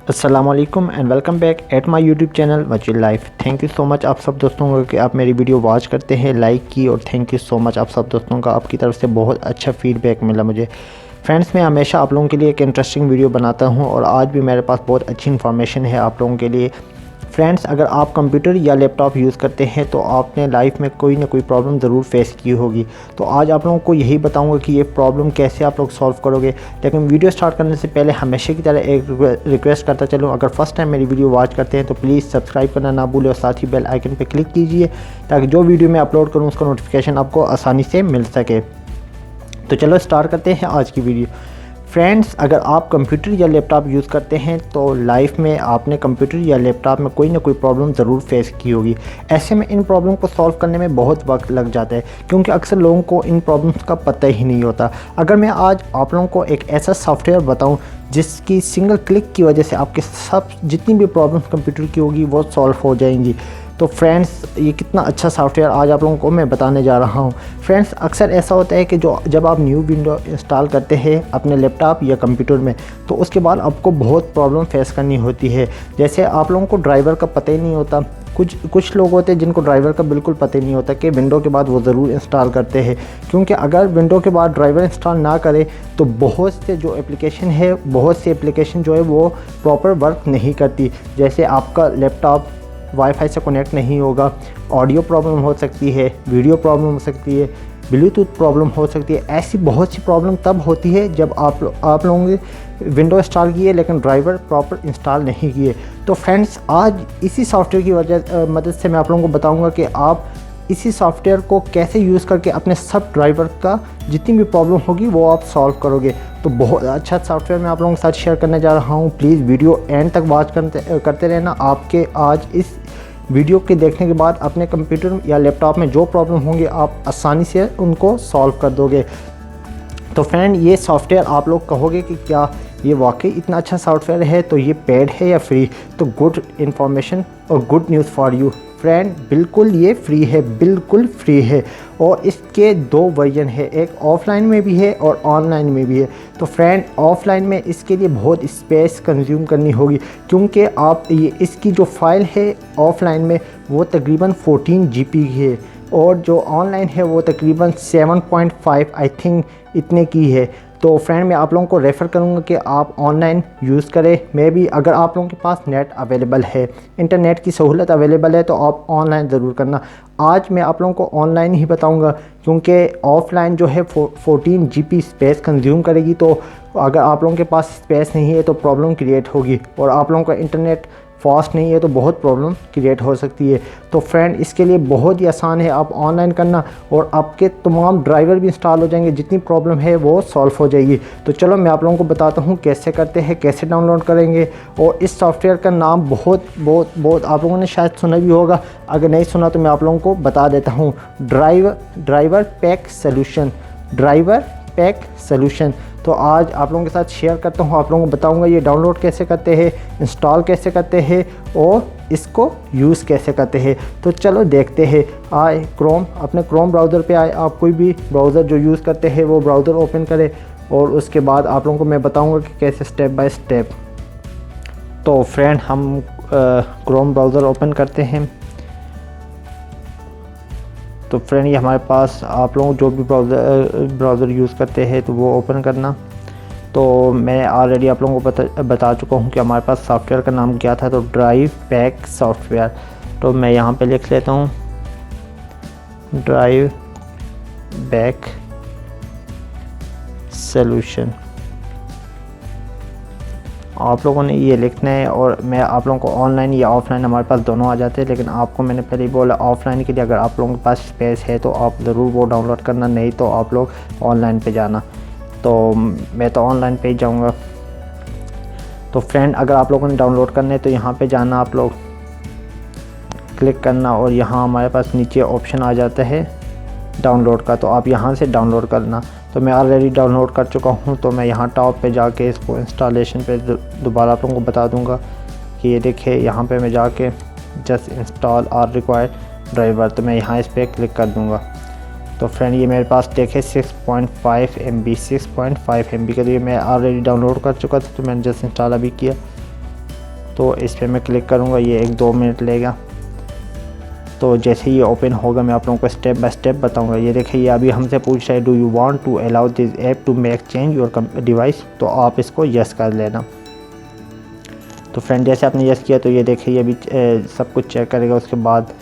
अस्सलाम वालेकुम and welcome back at my YouTube channel virtual life. Thank you so much आप सब दोस्तों को कि आप मेरी वीडियो वॉच करते हैं, लाइक की, और थैंक यू सो मच आप सब दोस्तों का आपकी तरफ से बहुत अच्छा फीडबैक मिला मुझे। फ्रेंड्स, मैं हमेशा आप लोगों के लिए एक इंटरेस्टिंग वीडियो बनाता हूं और आज भी मेरे पास बहुत अच्छी इन्फॉर्मेशन है आप लोगों के लिए। फ्रेंड्स, अगर आप कंप्यूटर या लैपटॉप यूज़ करते हैं तो आपने लाइफ में कोई ना कोई प्रॉब्लम ज़रूर फेस की होगी। तो आज आप लोगों को यही बताऊंगा कि ये प्रॉब्लम कैसे आप लोग सॉल्व करोगे। लेकिन वीडियो स्टार्ट करने से पहले हमेशा की तरह एक रिक्वेस्ट करता चलूँ, अगर फर्स्ट टाइम मेरी वीडियो वॉच करते हैं तो प्लीज़ सब्सक्राइब करना ना भूलें और साथ ही बेल आइकन पर क्लिक कीजिए ताकि जो वीडियो मैं अपलोड करूँ उसका नोटिफिकेशन आपको आसानी से मिल सके। तो चलो स्टार्ट करते हैं आज की वीडियो। फ्रेंड्स, अगर आप कंप्यूटर या लैपटॉप यूज़ करते हैं तो लाइफ में आपने कंप्यूटर या लैपटॉप में कोई ना कोई प्रॉब्लम ज़रूर फेस की होगी। ऐसे में इन प्रॉब्लम को सॉल्व करने में बहुत वक्त लग जाता है क्योंकि अक्सर लोगों को इन प्रॉब्लम्स का पता ही नहीं होता। अगर मैं आज आप लोगों को एक ऐसा सॉफ्टवेयर बताऊं जिसकी सिंगल क्लिक की वजह से आपके सब जितनी भी प्रॉब्लम्स कंप्यूटर की होगी वो सॉल्व हो जाएंगी, तो फ्रेंड्स ये कितना अच्छा सॉफ्टवेयर आज आप लोगों को मैं बताने जा रहा हूँ। फ्रेंड्स, अक्सर ऐसा होता है कि जब आप न्यू विंडो इंस्टॉल करते हैं अपने लैपटॉप या कंप्यूटर में तो उसके बाद आपको बहुत प्रॉब्लम फेस करनी होती है। जैसे आप लोगों को ड्राइवर का पता ही नहीं होता। कुछ लोग होते हैं जिनको ड्राइवर का बिल्कुल पता ही नहीं होता कि विंडो के बाद वो ज़रूर इंस्टॉल करते हैं, क्योंकि अगर विंडो के बाद ड्राइवर इंस्टॉल ना करें तो बहुत सी एप्लीकेशन जो है वो प्रॉपर वर्क नहीं करती। जैसे आपका लैपटॉप वाईफाई से कनेक्ट नहीं होगा, ऑडियो प्रॉब्लम हो सकती है, वीडियो प्रॉब्लम हो सकती है, ब्लूटूथ प्रॉब्लम हो सकती है। ऐसी बहुत सी प्रॉब्लम तब होती है जब आप लोगों ने विंडो इंस्टॉल की है लेकिन ड्राइवर प्रॉपर इंस्टॉल नहीं किए। तो फ्रेंड्स, आज इसी सॉफ्टवेयर की मदद से मैं आप लोगों को बताऊंगा कि आप इसी सॉफ्टवेयर को कैसे यूज़ करके अपने सब ड्राइवर का जितनी भी प्रॉब्लम होगी वो आप सॉल्व करोगे। तो बहुत अच्छा सॉफ्टवेयर मैं आप लोगों के साथ शेयर करने जा रहा हूँ। प्लीज़ वीडियो एंड तक वॉच करते रहना। आपके आज इस वीडियो के देखने के बाद अपने कंप्यूटर या लैपटॉप में जो प्रॉब्लम होंगे आप आसानी से उनको सॉल्व कर दोगे। तो फ्रेंड, ये सॉफ्टवेयर आप लोग कहोगे कि क्या ये वाकई इतना अच्छा सॉफ्टवेयर है, तो ये पेड है या फ्री? तो गुड इन्फॉर्मेशन और good news for you friend, बिल्कुल ये फ्री है, बिल्कुल फ्री है। और इसके दो वर्जन है, एक ऑफ़लाइन में भी है और ऑनलाइन में भी है। तो फ्रेंड, ऑफ़लाइन में इसके लिए बहुत स्पेस कंज्यूम करनी होगी क्योंकि आप इसकी जो फ़ाइल है ऑफ़लाइन में वो तकरीबन 14 GB की है और जो ऑनलाइन है वो तकरीबन 7.5 आई थिंक इतने की है। तो फ्रेंड, मैं आप लोगों को रेफ़र करूंगा कि आप ऑनलाइन यूज़ करें। मे भी अगर आप लोगों के पास नेट अवेलेबल है, इंटरनेट की सहूलत अवेलेबल है तो आप ऑनलाइन ज़रूर करना। आज मैं आप लोगों को ऑनलाइन ही बताऊंगा क्योंकि ऑफ़लाइन जो है 14 GB स्पेस कंज्यूम करेगी। तो अगर आप लोगों के पास स्पेस नहीं है तो प्रॉब्लम क्रिएट होगी और आप लोगों का इंटरनेट फास्ट नहीं है तो बहुत प्रॉब्लम क्रिएट हो सकती है। तो फ्रेंड, इसके लिए बहुत ही आसान है, आप ऑनलाइन करना और आपके तमाम ड्राइवर भी इंस्टॉल हो जाएंगे, जितनी प्रॉब्लम है वो सॉल्व हो जाएगी। तो चलो मैं आप लोगों को बताता हूँ कैसे करते हैं, कैसे डाउनलोड करेंगे। और इस सॉफ्टवेयर का नाम बहुत आप लोगों ने शायद सुना भी होगा, अगर नहीं सुना तो मैं आप लोगों को बता देता हूँ। Driver pack solution. तो आज आप लोगों के साथ शेयर करता हूँ, आप लोगों को बताऊंगा ये डाउनलोड कैसे करते हैं, इंस्टॉल कैसे करते हैं और इसको यूज़ कैसे करते हैं। तो चलो देखते हैं। अपने क्रोम ब्राउज़र पे आए, आप कोई भी ब्राउज़र जो यूज़ करते हैं वो ब्राउज़र ओपन करें और उसके बाद आप लोगों को मैं बताऊँगा कि कैसे स्टेप बाय स्टेप। तो फ्रेंड, हम क्रोम ब्राउज़र ओपन करते हैं। तो फ्रेंड, ये हमारे पास आप लोग जो भी ब्राउज़र यूज़ करते हैं तो वो ओपन करना। तो मैं ऑलरेडी आप लोगों को बता चुका हूँ कि हमारे पास सॉफ्टवेयर का नाम क्या था, तो ड्राइव पैक सॉफ्टवेयर। तो मैं यहाँ पे लिख लेता हूँ ड्राइव पैक सॉल्यूशन। आप लोगों ने ये लिखना है और मैं आप लोगों को ऑनलाइन या ऑफ़लाइन हमारे पास दोनों आ जाते हैं, लेकिन आपको मैंने पहले ही बोला ऑफ़लाइन के लिए अगर आप लोगों के पास स्पेस है तो आप ज़रूर वो डाउनलोड करना, नहीं तो आप लोग ऑनलाइन पे जाना। तो मैं तो ऑनलाइन पे ही जाऊँगा। तो फ्रेंड, अगर आप लोगों ने डाउनलोड करना है तो यहाँ पे जाना, आप लोग क्लिक करना और यहाँ हमारे पास नीचे ऑप्शन आ जाता है डाउनलोड का, तो आप यहाँ से डाउनलोड करना। तो मैं ऑलरेडी डाउनलोड कर चुका हूँ, तो मैं यहाँ टॉप पे जाके इसको इंस्टॉलेशन पे दोबारा आप लोगों को बता दूँगा कि ये देखिए यहाँ पे मैं जाके जस्ट इंस्टॉल और रिक्वायर्ड ड्राइवर, तो मैं यहाँ इस पर क्लिक कर दूँगा। तो फ्रेंड, ये मेरे पास देखे 6.5 MB के लिए मैं ऑलरेडी डाउनलोड कर चुका था, तो मैंने जस्ट इंस्टॉल अभी किया। तो इस पर मैं क्लिक करूँगा, ये 1-2 मिनट लेगा। तो जैसे ये ओपन होगा मैं आप लोगों को स्टेप बाय स्टेप बताऊंगा। ये देखिए ये अभी हमसे पूछ रहा है do you want to allow this app to make change your device, तो आप इसको यस कर लेना। तो फ्रेंड जैसे आपने यस किया तो ये देखिए ये अभी सब कुछ चेक करेगा। उसके बाद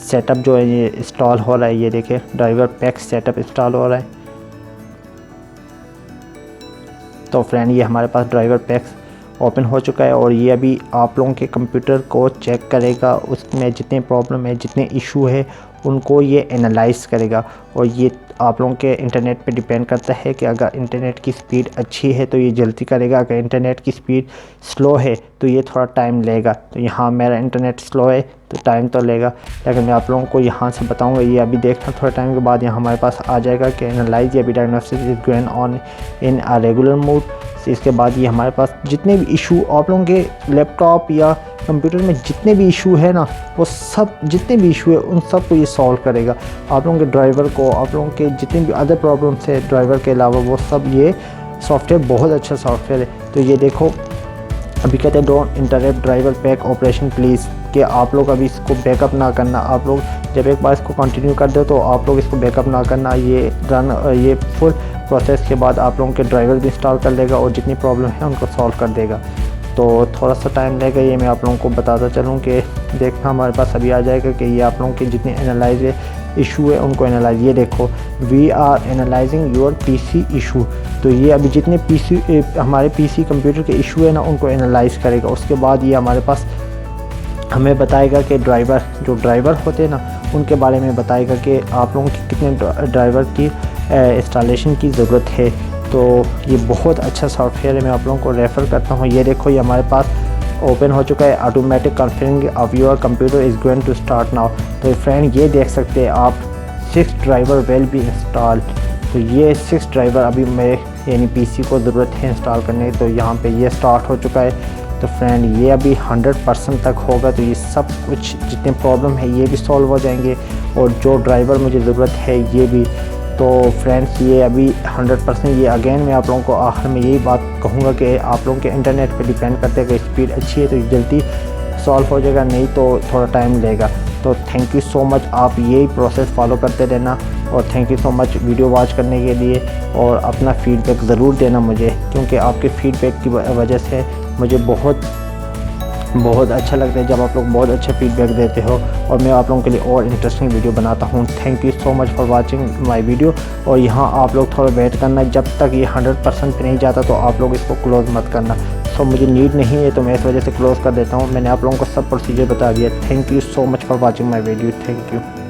सेटअप जो है ये इंस्टॉल हो रहा है, ये देखिए ड्राइवर पैक सेटअप इंस्टॉल हो रहा है। तो फ्रेंड ये हमारे पास ड्राइवर पैक्स ओपन हो चुका है और ये अभी आप लोगों के कंप्यूटर को चेक करेगा, उसमें जितने प्रॉब्लम है जितने इशू है उनको ये एनालाइज करेगा। और ये आप लोगों के इंटरनेट पे डिपेंड करता है कि अगर इंटरनेट की स्पीड अच्छी है तो ये जल्दी करेगा, अगर इंटरनेट की स्पीड स्लो है तो ये थोड़ा टाइम लेगा। तो यहाँ मेरा इंटरनेट स्लो है तो टाइम तो लेगा, लेकिन मैं आप लोगों को यहाँ से बताऊँगा। ये अभी देखना थोड़ा टाइम के बाद यहाँ हमारे पास आ जाएगा कि एनालाइज या अभी diagnosis is going on in a regular mode. इसके बाद ये हमारे पास जितने भी इशू आप लोगों के लैपटॉप या कंप्यूटर में जितने भी इशू है ना, वो सब जितने भी इशू है उन सब को ये सॉल्व करेगा। आप लोगों के ड्राइवर को, आप लोगों के जितने भी अदर प्रॉब्लम्स है ड्राइवर के अलावा, वो सब ये सॉफ्टवेयर बहुत अच्छा सॉफ्टवेयर है। तो ये देखो अभी कहते हैं don't interrupt driver pack operation please, कि आप लोग अभी इसको बैकअप ना करना। आप लोग जब एक बार इसको कंटिन्यू कर दो तो आप लोग इसको बैकअप ना करना। ये फुल प्रोसेस के बाद आप लोगों के ड्राइवर भी इंस्टॉल कर लेगा और जितनी प्रॉब्लम है उनको सॉल्व कर देगा। तो थोड़ा सा टाइम लगेगा, ये मैं आप लोगों को बताता चलूँ कि देखना हमारे पास अभी आ जाएगा कि ये आप लोगों के जितने एनालाइज इशू है उनको एनालाइज। ये देखो we are analysing your PC issue, तो ये अभी जितने हमारे पीसी कंप्यूटर के इशू है ना उनको एनालाइज करेगा। उसके बाद ये हमारे पास हमें बताएगा कि जो ड्राइवर होते हैं ना उनके बारे में बताएगा कि आप लोगों की कितने ड्राइवर की इंस्टॉलेशन की ज़रूरत है। तो ये बहुत अच्छा सॉफ्टवेयर है, मैं आप लोगों को रेफ़र करता हूँ। ये देखो ये हमारे पास ओपन हो चुका है, automatic configuring of your computer is going to start now. तो फ्रेंड ये देख सकते हैं आप 6 ड्राइवर विल बी इंस्टॉल। तो ये 6 ड्राइवर अभी मेरे यानी पीसी को ज़रूरत है इंस्टॉल करने की। तो यहाँ पे ये स्टार्ट हो चुका है। तो फ्रेंड ये अभी 100% तक होगा, तो ये सब कुछ जितने प्रॉब्लम है ये भी सॉल्व हो जाएंगे और जो ड्राइवर मुझे ज़रूरत है ये भी। तो फ्रेंड्स ये अभी 100% ये अगेन मैं आप लोगों को आखिर में यही बात कहूँगा कि आप लोगों के इंटरनेट पे डिपेंड करते हैं कि स्पीड अच्छी है तो जल्दी सॉल्व हो जाएगा, नहीं तो थोड़ा टाइम लेगा। तो थैंक यू सो मच, आप यही प्रोसेस फॉलो करते रहना और thank you so much video watch करने के लिए। और अपना फ़ीडबैक ज़रूर देना मुझे, क्योंकि आपके फ़ीडबैक की वजह से मुझे बहुत अच्छा लगता है जब आप लोग बहुत अच्छा फीडबैक देते हो और मैं आप लोगों के लिए और इंटरेस्टिंग वीडियो बनाता हूँ। Thank you so much for watching my video. और यहाँ आप लोग थोड़ा वेट करना, जब तक ये 100% पे नहीं जाता तो आप लोग इसको क्लोज़ मत करना। सो मुझे नीड नहीं है तो मैं इस वजह से क्लोज़ कर देता हूँ। मैंने आप लोगों को सब प्रोसीजर बता दिया। Thank you so much for watching my video. Thank you.